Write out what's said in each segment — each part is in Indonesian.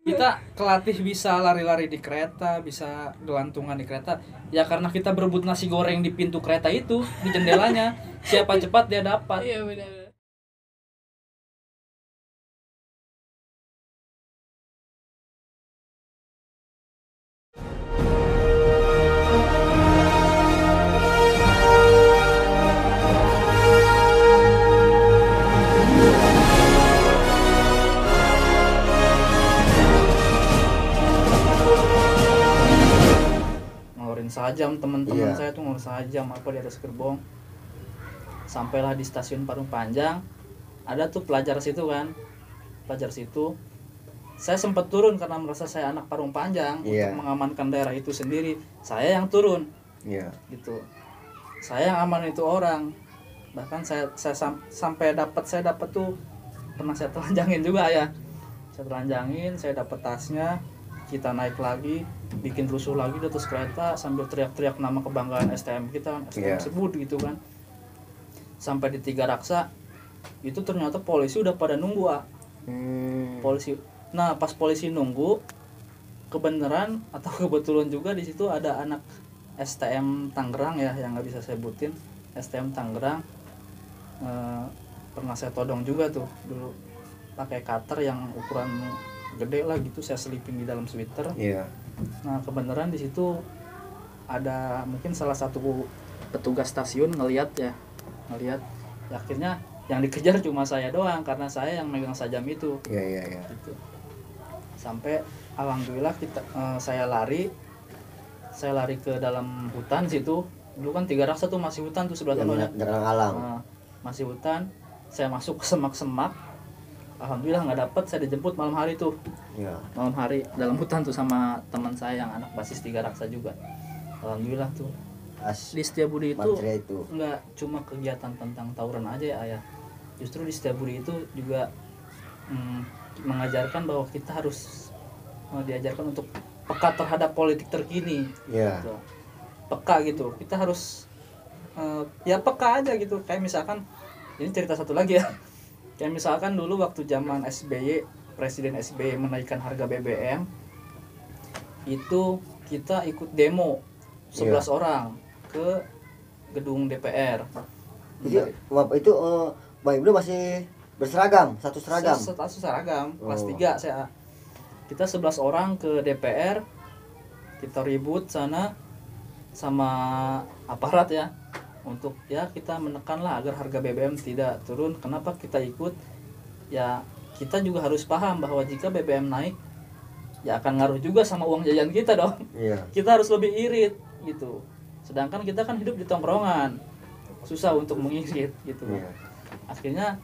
Kita kelatih bisa lari-lari di kereta, bisa gelantungan di kereta, ya karena kita berebut nasi goreng di pintu kereta itu, di jendelanya. Siapa cepat dia dapat. Iya benar. Ngeluarin sajam, teman-teman Iya. saya tuh ngeluarin sajam apa di atas gerbong. Sampailah di stasiun Parung Panjang, ada tuh pelajar situ kan, pelajar situ. Saya sempat turun karena merasa saya anak Parung Panjang, Iya. untuk mengamankan daerah itu sendiri. Saya yang turun Iya. gitu, saya yang aman itu orang. Bahkan sampai saya dapat tuh, pernah saya telanjangin juga ya. Saya telanjangin, saya dapat tasnya. Kita naik lagi, bikin rusuh lagi di atas kereta sambil teriak-teriak nama kebanggaan STM kita, STM Iya. sebut gitu kan. Sampai di Tiga Raksa itu ternyata polisi udah pada nunggu, polisi. Nah pas polisi nunggu, kebenaran atau kebetulan juga di situ ada anak STM Tangerang ya, yang nggak bisa saya sebutin, STM Tangerang. Pernah saya todong juga tuh dulu pakai cutter yang ukuran gede lah gitu, saya selipin di dalam sweater. Iya. Nah kebenaran di situ ada mungkin salah satu petugas stasiun ngelihat. Akhirnya yang dikejar cuma saya doang karena saya yang megang sajam itu. Iya. Gitu. Sampai alhamdulillah saya lari ke dalam hutan situ. Dulu kan Tiga Raksa tuh masih hutan tuh sebelah sononya. Jalan alam. Masih hutan. Saya masuk ke semak-semak. Alhamdulillah nggak dapet, saya dijemput malam hari tuh. Iya. Malam hari dalam hutan tuh sama teman saya yang anak basis Tiga Raksa juga. Alhamdulillah tuh. Di Setiabudi itu nggak cuma kegiatan tentang tawuran aja ya ayah. Justru di Setiabudi itu juga mengajarkan bahwa kita harus diajarkan untuk peka terhadap politik terkini. Iya. Gitu. Peka gitu. Kita harus ya peka aja gitu. Kayak misalkan ini cerita satu lagi ya. Kayak misalkan dulu waktu zaman SBY, Presiden SBY menaikkan harga BBM, itu kita ikut demo 11 orang ke gedung DPR. Jadi Bapak itu Bang Ibnu masih berseragam, satu seragam. Satu seragam, kelas 3 saya. Kita 11 orang ke DPR, kita ribut sana sama aparat ya, untuk ya kita menekan lah agar harga BBM tidak turun. Kenapa kita ikut? Ya kita juga harus paham bahwa jika BBM naik, ya akan ngaruh juga sama uang jajan kita dong. Iya. Kita harus lebih irit gitu. Sedangkan kita kan hidup di tongkrongan, susah untuk mengirit gitu. Iya. Akhirnya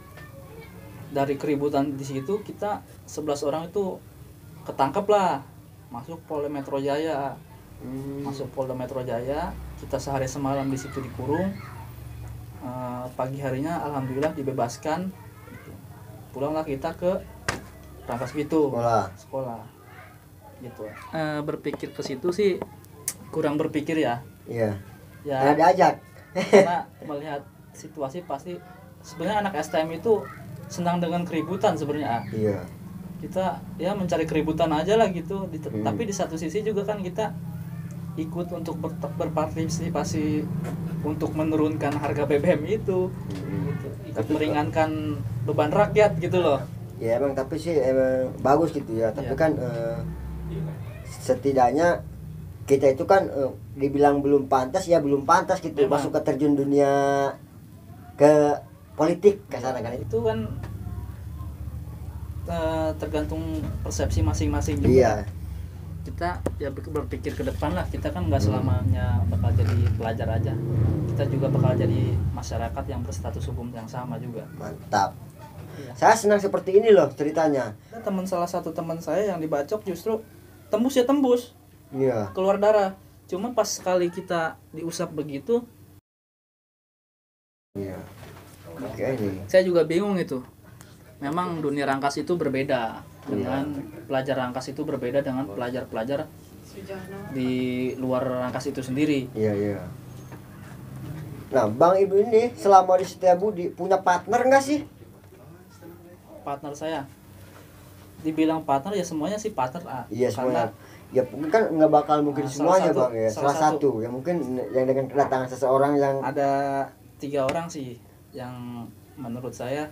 dari keributan di situ kita 11 orang itu ketangkep lah, masuk Polda Metro Jaya. Masuk Polda Metro Jaya, kita sehari semalam di situ dikurung. Pagi harinya alhamdulillah dibebaskan. Pulanglah kita ke Rangkas Bitung, sekolah. Gitu. Berpikir ke situ sih kurang berpikir ya. Iya. Ya. Karena diajak. Karena melihat situasi pasti sebenarnya anak STM itu senang dengan keributan sebenarnya. Iya. Kita ya mencari keributan aja lah gitu. Tapi di satu sisi juga kan kita ikut untuk berpartisipasi untuk menurunkan harga BBM itu, gitu. Ikut meringankan beban rakyat gitu loh. Ya emang, tapi sih emang bagus gitu ya. Tapi kan setidaknya kita itu kan dibilang belum pantas ya belum pantas gitu. Memang. Masuk ke terjun dunia ke politik ke sana kan. Itu kan tergantung persepsi masing-masing juga. Iya. Kita ya berpikir ke depan lah, kita kan nggak selamanya bakal jadi pelajar aja, kita juga bakal jadi masyarakat yang berstatus hukum yang sama juga. Mantap. Iya. Saya senang seperti ini loh ceritanya. Salah satu teman saya yang dibacok justru tembus. Iya. Keluar darah. Cuma pas sekali kita diusap begitu. Iya. Oke nih. Saya juga bingung itu. Memang dunia Rangkas itu berbeda dengan pelajar Rangkas itu berbeda dengan pelajar-pelajar di luar Rangkas itu sendiri. Iya. Nah, Bang Ibu ini selama di Setiabudi punya partner nggak sih? Partner saya dibilang partner ya semuanya sih partner Iya karena semuanya. Ya kan nggak bakal mungkin semuanya salah satu, bang ya. Salah satu yang mungkin yang dengan kedatangan seseorang yang ada 3 orang sih yang menurut saya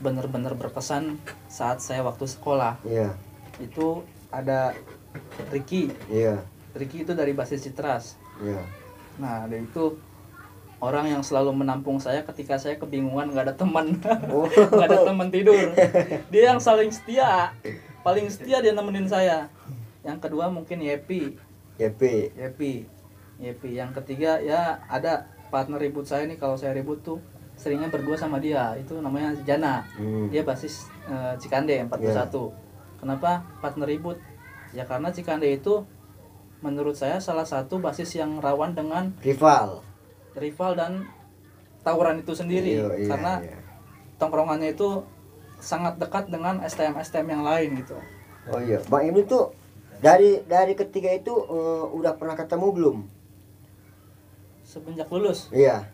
benar-benar berkesan saat saya waktu sekolah. Iya. Itu ada Ricky. Iya. Ricky itu dari basis Citras. Iya. Nah, dia itu orang yang selalu menampung saya ketika saya kebingungan nggak ada teman, nggak ada teman tidur. Dia yang paling setia dia nemenin saya. Yang kedua mungkin Yepi. Yang ketiga ya ada partner ribut saya nih, kalau saya ribut tuh seringnya berdua sama dia, itu namanya Jana. Dia basis Cikande 41. Kenapa partner ribut? Ya karena Cikande itu menurut saya salah satu basis yang rawan dengan rival dan tawuran itu sendiri. Karena tongkrongannya itu sangat dekat dengan STM yang lain gitu. Oh iya, Bang Ibnu tuh dari ketiga itu udah pernah ketemu belum? Semenjak lulus? Iya.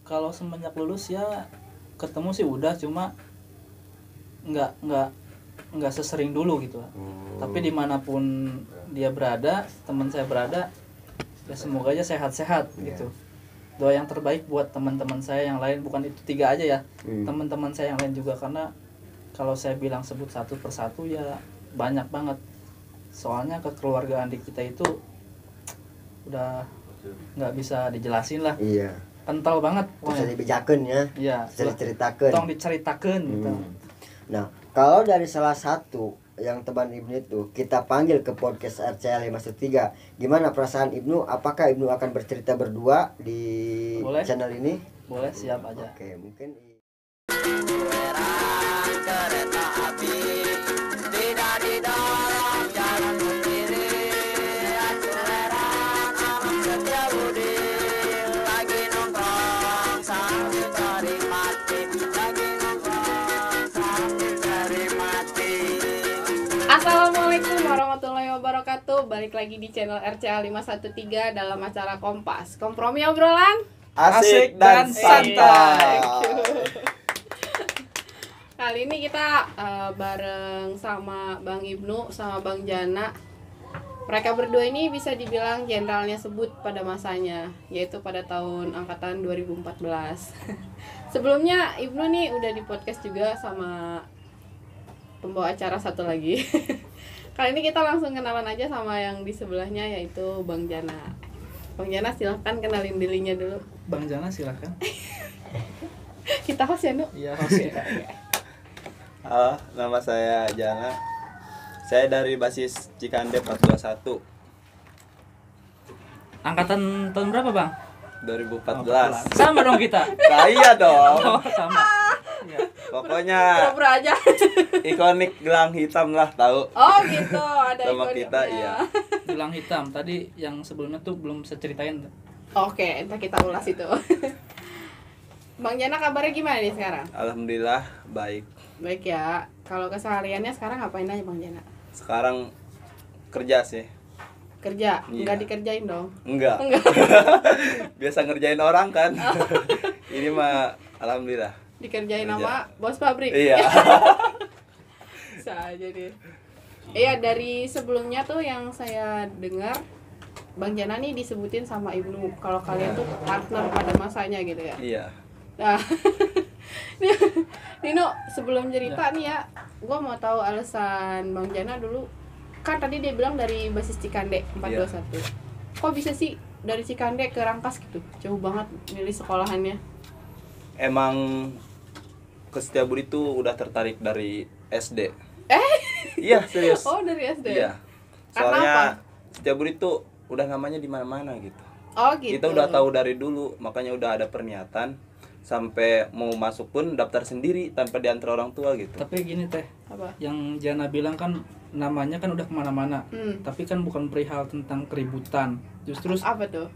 Kalau semenjak lulus ya ketemu sih udah, cuma nggak sesering dulu gitu. Tapi dimanapun dia berada, teman saya berada, ya semoga aja sehat-sehat gitu. Doa yang terbaik buat teman-teman saya yang lain, bukan itu 3 aja ya, teman-teman saya yang lain juga, karena kalau saya bilang sebut satu persatu ya banyak banget. Soalnya kekeluargaan di kita itu udah nggak bisa dijelasin lah. Iya. Kental banget. Bisa dibejakan ya. Iya. Diceritakan. Tong diceritakan gitu. Nah, kalau dari salah satu yang teman Ibnu itu kita panggil ke podcast RCL 513, gimana perasaan Ibnu? Apakah Ibnu akan bercerita berdua di channel ini? Boleh, siap aja. Oke, mungkin Assalamualaikum warahmatullahi wabarakatuh. Balik lagi di channel RCA 513 dalam acara Kompas. Kompromi obrolan asik dan santai. Kali ini kita bareng sama Bang Ibnu sama Bang Jana. Mereka berdua ini bisa dibilang jenderalnya sebut pada masanya, yaitu pada tahun angkatan 2014. Sebelumnya Ibnu nih udah di podcast juga sama pembawa acara satu lagi. Kali ini kita langsung kenalan aja sama yang di sebelahnya, yaitu Bang Jana. Bang Jana silahkan kenalin dirinya dulu. Bang Jana silahkan. Kita host ya, Nu? Iya, host ya. Halo, nama saya Jana. Saya dari basis Cikande 421. Angkatan tahun berapa, Bang? 2014. Sama dong kita. Nah, iya dong. Oh, sama. Ya. Pokoknya Pura-pura aja. ikonik gelang hitam lah, tahu. Oh gitu, ada Sama ikoniknya. kita, iya. Gelang hitam tadi yang sebelumnya tuh belum saya ceritain. Oke, entar kita ulas itu. Bang Jana kabarnya gimana nih sekarang? Alhamdulillah baik. Baik ya. Kalau kesehariannya sekarang ngapain aja Bang Jana? Sekarang kerja sih. Kerja? Iya. Enggak dikerjain dong? Enggak. Biasa ngerjain orang kan. Ini mah alhamdulillah. Dikerjain Kerja. sama bos pabrik? Iya. Bisa aja deh. Iya, dari sebelumnya tuh yang saya dengar Bang Jana nih disebutin sama Ibnu kalau kalian tuh partner pada masanya gitu ya. Iya. Nah, Nino, sebelum cerita nih ya, gua mau tahu alasan Bang Jana dulu. Kan tadi dia bilang dari basis Cikande 421. Kok bisa sih dari Cikande ke Rangkas gitu? Jauh banget milih sekolahannya. Emang ke Setiabudi tuh udah tertarik dari SD. Iya, serius. Oh, dari SD. Iya. Karena Soalnya apa? Setiabudi tuh udah namanya di mana-mana gitu. Oh, gitu. Kita udah tahu dari dulu, makanya udah ada pernyataan sampai mau masuk pun daftar sendiri tanpa diantar orang tua gitu. Tapi gini teh, Apa? yang Jana bilang kan namanya kan udah kemana-mana. Tapi kan bukan perihal tentang keributan. Justru Apa tuh?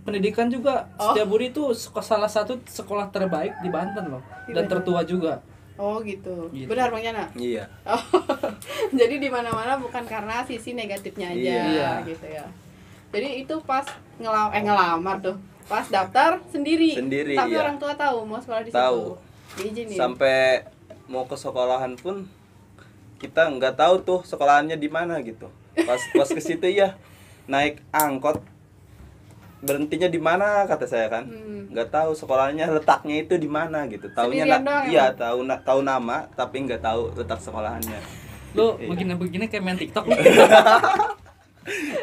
pendidikan juga. Setiabudi itu salah satu sekolah terbaik di Banten loh, dan tertua juga. Oh, gitu. Gitu. Benar Bang Jana? Iya. Oh, jadi di mana-mana bukan karena sisi negatifnya aja, Iya. gitu ya. Jadi itu pas ngelamar tuh, pas daftar sendiri. Sendiri, Tapi iya. orang tua tahu mau sekolah di situ. Tahu. Diizinin. Sampai mau ke sekolahan pun kita nggak tahu tuh sekolahannya di mana gitu. Pas ke situ ya naik angkot, berhentinya di mana kata saya kan, nggak tahu sekolahnya letaknya itu di mana gitu. Taunya iya tahu nama tapi nggak tahu letak sekolahannya. Lu begini kayak main TikTok lu.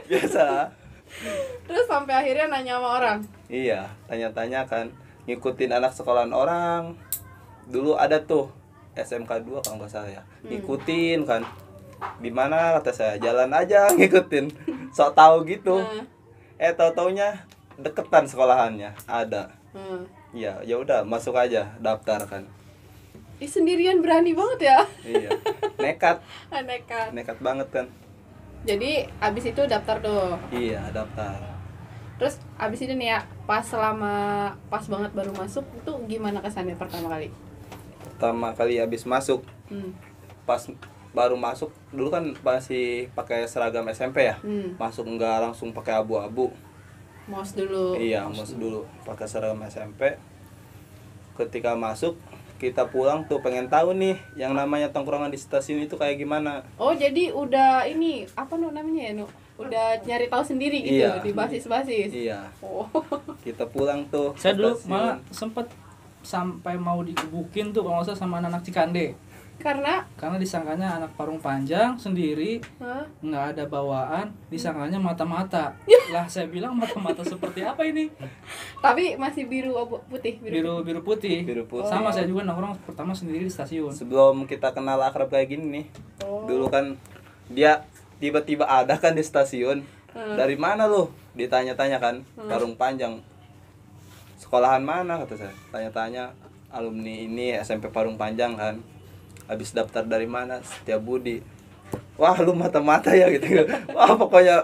Biasa. Terus sampai akhirnya nanya sama orang. Iya, tanya-tanya kan, ngikutin anak sekolahan orang. Dulu ada tuh SMK 2 kalau nggak salah ya. Ngikutin kan. Di mana kata saya, jalan aja ngikutin. Sok tahu gitu. Tahu-taunya deketan sekolahannya ada. Iya, ya udah masuk aja, daftar kan. Sendirian berani banget ya. Iya. Nekat. Nekat Banget kan. Jadi abis itu daftar tuh. Iya, daftar. Terus abis itu nih ya, pas banget baru masuk itu gimana kesannya pertama kali? Pertama kali abis masuk, pas baru masuk dulu kan masih pakai seragam SMP ya. Masuk nggak langsung pakai abu-abu. Mos dulu. Iya, mos dulu pakai seragam SMP. Ketika masuk kita pulang tuh pengen tahu nih yang namanya tongkrongan di stasiun itu kayak gimana. Oh, jadi udah ini apa namanya ya, Nu? Udah nyari tahu sendiri gitu. Iya. Di basis-basis. Iya. Oh. Kita pulang tuh. Saya dulu malah sempet sampai mau digebukin tuh kalau nggak salah sama anak Cikande. Karena disangkanya anak parung panjang sendiri, nggak ada bawaan, disangkanya mata-mata. Lah saya bilang mata-mata seperti apa ini? Tapi masih biru putih. Biru putih. Sama saya juga nongkrong pertama sendiri di stasiun. Sebelum kita kenal akrab kayak gini nih, dulu kan dia tiba-tiba ada kan di stasiun. Dari mana lu? Ditanya-tanya kan, parung panjang. Sekolahan mana kata saya? Tanya-tanya alumni ini SMP Parung Panjang kan. Habis daftar dari mana? Setiabudi. Wah, lu mata-mata ya gitu. Wah, pokoknya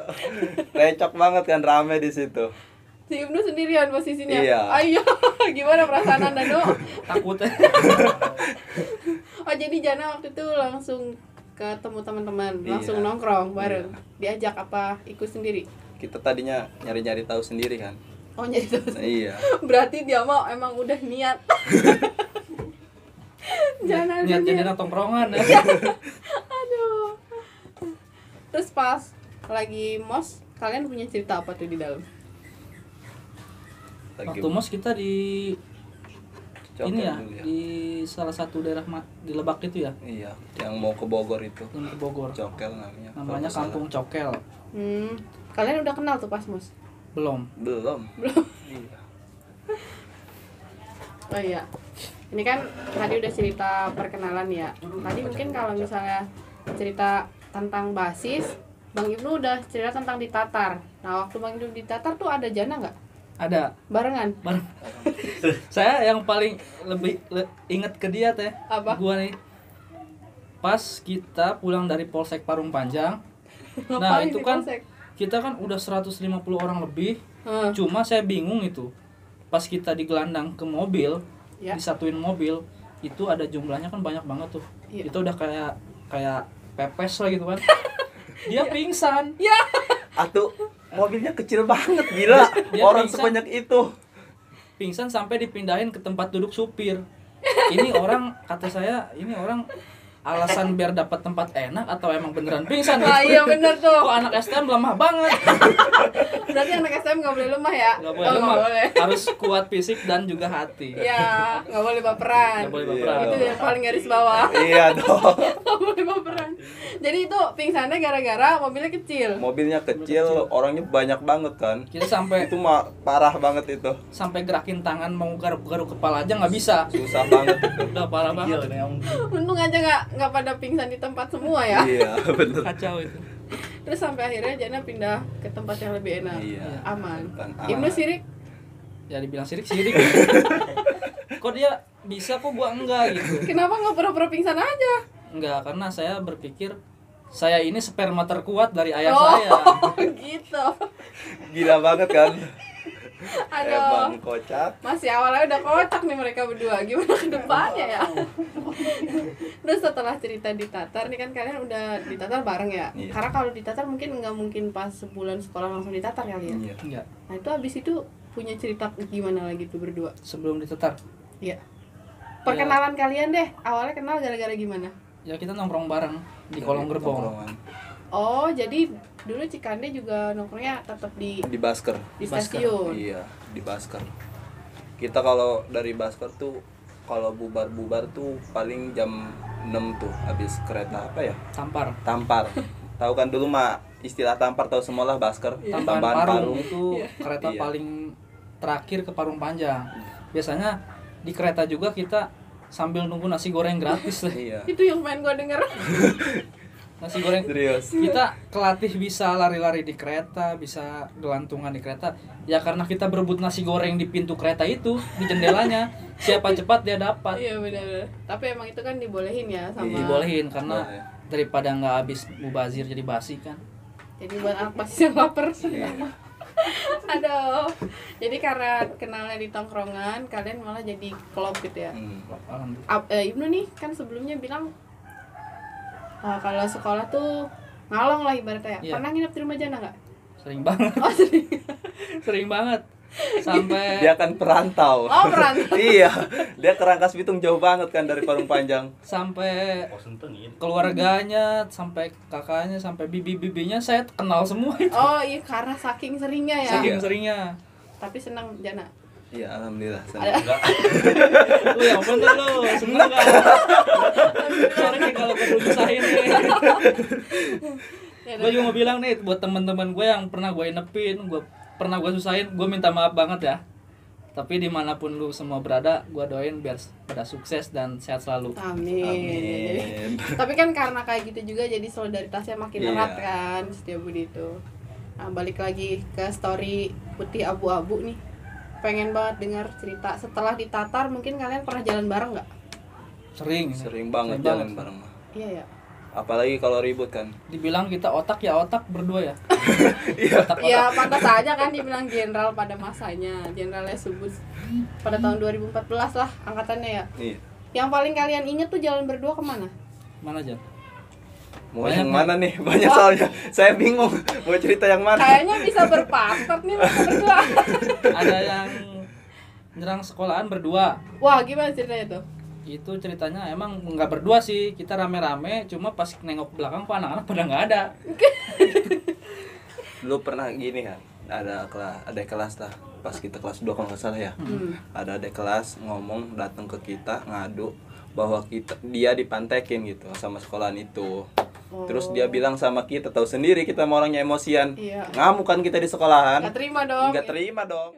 lecok banget kan, rame di situ. Si Ibnu sendirian posisinya. Iya. Ayo, gimana perasaan Anda, Nu? Takut. Oh, jadi Jana waktu itu langsung ketemu teman-teman, langsung nongkrong bareng. Diajak apa ikut sendiri? Kita tadinya nyari-nyari tahu sendiri kan. Oh, nyari tahu. Iya. Berarti dia mau emang udah niat. Niat jadi anak tongkrongan ya. Aduh. Terus pas lagi mos, kalian punya cerita apa tuh di dalam? Waktu mos kita di Cokel ini ya, di salah satu daerah di Lebak itu ya. Iya, yang mau ke Bogor itu. Yang ke Bogor. Cokel namanya. Namanya Kampung Cokel. Kalian udah kenal tuh pas mos? Belum. Iya. Oh iya. Ini kan tadi udah cerita perkenalan ya. Tadi mungkin kalau misalnya cerita tentang basis, Bang Ibnu udah cerita tentang ditatar. Nah, waktu Bang Ibnu ditatar tuh ada Jana nggak? Ada. Barengan. Saya yang paling lebih inget ke dia teh. Apa? Gua nih. Pas kita pulang dari Polsek Parung Panjang. Nah, itu kan kita kan udah 150 orang lebih. Cuma saya bingung itu. Pas kita digelandang ke mobil, disatuin mobil, itu ada jumlahnya kan banyak banget tuh. Itu udah kayak pepes lah gitu kan. Dia pingsan. Ya. Atuh, mobilnya kecil banget gila. Orang pingsan, sebanyak itu. Pingsan sampai dipindahin ke tempat duduk supir. Ini orang kata saya, ini orang alasan biar dapat tempat enak atau emang beneran pingsan gitu. Nah, iya bener tuh. Kok anak STM lemah banget. Berarti anak STM nggak boleh lemah ya? Nggak boleh lemah. Harus kuat fisik dan juga hati. Iya, nggak boleh baperan. Nggak boleh baperan. Itu yang paling garis bawah. Iya dong. Nggak boleh baperan. Jadi itu pingsannya gara-gara mobilnya kecil. Mobilnya kecil, orangnya banyak banget kan. Kita sampai itu mah parah banget itu. Sampai gerakin tangan mau garuk-garuk kepala aja nggak bisa. Susah banget itu. Udah parah banget. Untung aja nggak pada pingsan di tempat semua ya. Iya, bener. Kacau itu. Terus sampai akhirnya Jana pindah ke tempat yang lebih enak. Iya. Aman. Ibnu sirik? Ya dibilang sirik. Kok dia bisa, kok gua enggak gitu. Kenapa nggak pura-pura pingsan aja? Enggak, karena saya berpikir saya ini sperma terkuat dari ayah saya. Gitu. Gila banget kan. Aduh. Emang kocak. Masih awalnya udah kocak nih mereka berdua. Gimana ke depannya ya? Terus setelah cerita ditatar nih kan kalian udah ditatar bareng ya? Iya. Karena kalau ditatar mungkin nggak mungkin pas sebulan sekolah langsung ditatar kali ya? Iya. Enggak. Nah itu abis itu punya cerita gimana lagi tuh berdua? Sebelum ditetar. Iya. Perkenalan kalian deh. Awalnya kenal gara-gara gimana? Ya kita nongkrong bareng di kolong gerbong. Tongkrongan. Oh, jadi dulu Cikande juga nongkrongnya tetap di Basker. di stasiun. Iya, di Basker. Kita kalau dari Basker tuh kalau bubar-bubar tuh paling jam 6 tuh habis kereta apa ya? Tampar. Tahu kan dulu mah istilah tampar, tahu semua lah Basker. Tambahan Parung itu kereta Iya. paling terakhir ke Parung Panjang. Biasanya di kereta juga kita sambil nunggu nasi goreng gratis lah. Iya. Itu yang main gua denger. Nasi goreng Serius. kita kelatih bisa lari-lari di kereta, bisa gelantungan di kereta ya karena kita berebut nasi goreng di pintu kereta itu, di jendelanya. Siapa cepat dia dapat. Iya benar. Tapi emang itu kan dibolehin ya sama. Dibolehin karena Boleh. daripada nggak habis mubazir jadi basi kan. Jadi buat apa sih yang lapar? Aduh. Jadi karena kenalnya di tongkrongan, kalian malah jadi klop gitu ya. Alhamdulillah. Ibnu nih kan sebelumnya bilang kalau sekolah tuh ngalong lah ibaratnya. Iya. Pernah nginep di rumah Jana nggak? Sering banget. Oh sering. Sering banget. Sampai Dia kan perantau. Oh perantau. Iya, dia ke Rangkas Bitung jauh banget kan dari Parung Panjang. sampai keluarganya, sampai kakaknya, sampai bibi-bibinya saya kenal semua itu. Oh iya karena saking seringnya ya. Saking Iya. seringnya. Tapi senang Jana. Iya, alhamdulillah. Ada. Lu yang bener lu, seneng kan? Soalnya nih kalau gue nyusahin nih. Ya, Gue juga mau bilang nih buat teman-teman gue yang pernah gue inepin, pernah gue susahin, gue minta maaf banget ya. Tapi dimanapun lu semua berada, gue doain biar pada sukses dan sehat selalu. Amin. Jadi, Amin. tapi kan karena kayak gitu juga jadi solidaritasnya makin Iya. erat kan Setiabudi itu. Nah, balik lagi ke story Putih Abu-Abu nih. Pengen banget dengar cerita. Setelah ditatar mungkin kalian pernah jalan bareng nggak? Sering banget jalan bareng mah. Iya ya. Apalagi kalau ribut kan. Dibilang kita otak ya otak berdua ya. Ya pantas aja kan dibilang jenderal pada masanya. Jenderalnya Subus pada tahun 2014 lah angkatannya ya. Iya. Yang paling kalian inget tuh jalan berdua kemana? Mana aja? Mau Banyak, yang mana nih? Banyak soalnya. Saya bingung mau cerita yang mana. Kayaknya bisa berpartner nih mereka berdua. Ada yang nyerang sekolahan berdua. Wah gimana ceritanya tuh? Itu ceritanya emang nggak berdua sih, kita rame-rame, cuma pas nengok ke belakang kok anak-anak pada nggak ada. Lu pernah gini kan? Ada kelas lah. Pas kita kelas 2 kalau nggak salah ya. Ada adik kelas ngomong datang ke kita ngadu bahwa dia dipantekin gitu sama sekolahan itu. Terus dia bilang sama kita, tahu sendiri kita mau orangnya emosian. Iya. Ngamuk kan kita di sekolahan. Nggak terima dong. Nggak terima dong.